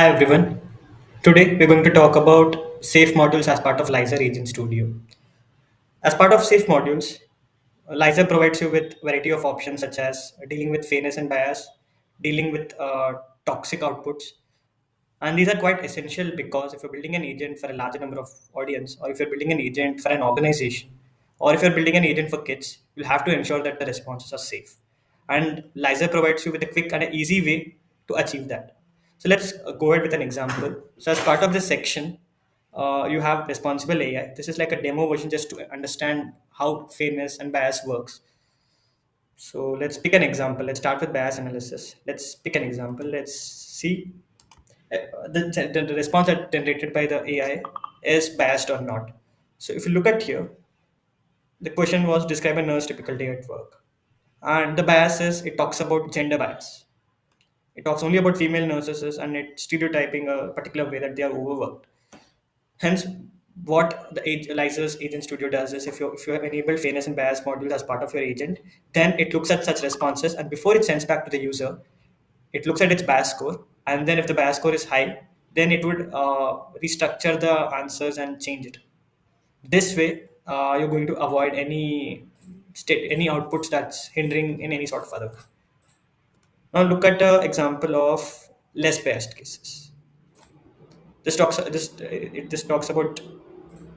Hi everyone. Today we're going to talk about safe modules as part of Lizer Agent Studio. As part of safe modules, Lizer provides you with variety of options such as dealing with fairness and bias, dealing with toxic outputs, and these are quite essential because if you're building an agent for a larger number of audience, or if you're building an agent for an organization, or if you're building an agent for kids, you'll have to ensure that the responses are safe. And Liza provides you with a quick and an easy way to achieve that. So let's go ahead with an example. So as part of this section, you have responsible AI. This is like a demo version just to understand how fairness and bias works. So let's pick an example. Let's start with bias analysis. Let's pick an example. Let's see the response that generated by the AI is biased or not. So if you look at here, the question was describe a nurse typical day at work. And the bias is it talks about gender bias. It talks only about female nurses and it's stereotyping a particular way that they are overworked. Hence, what the Licers Agent Studio does is if you have enabled fairness and bias modules as part of your agent, then it looks at such responses and before it sends back to the user, it looks at its bias score, and then if the bias score is high, then it would restructure the answers and change it. This way, you're going to avoid any outputs that's hindering in any sort of other. Now look at an example of less biased cases. This talks about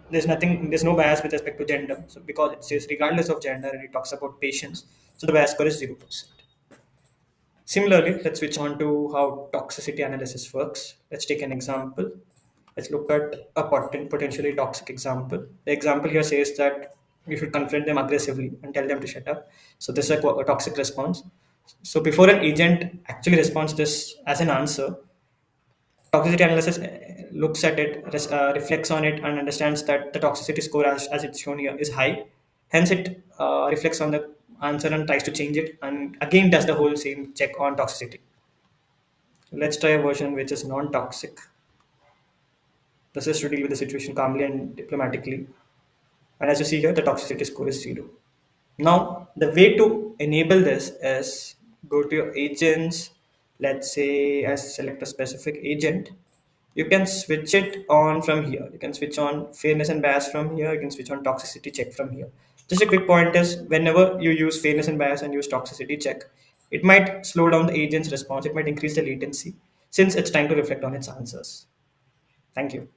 there's no bias with respect to gender. So because it says regardless of gender and it talks about patients, so the bias score is 0%. Similarly, let's switch on to how toxicity analysis works. Let's take an example. Let's look at a potentially toxic example. The example here says that you should confront them aggressively and tell them to shut up. So this is a toxic response. So before an agent actually responds this as an answer, toxicity analysis looks at it, reflects on it, and understands that the toxicity score as it's shown here is high. Hence, it reflects on the answer and tries to change it, and again does the whole same check on toxicity. Let's try a version which is non-toxic. This is to deal with the situation calmly and diplomatically. And as you see here, the toxicity score is 0. Now, the way to enable this is go to your agents. Let's say I select a specific agent. You can switch it on from here. You can switch on fairness and bias from here. You can switch on toxicity check from here. Just a quick point is whenever you use fairness and bias and use toxicity check, it might slow down the agent's response. It might increase the latency since it's trying to reflect on its answers. Thank you.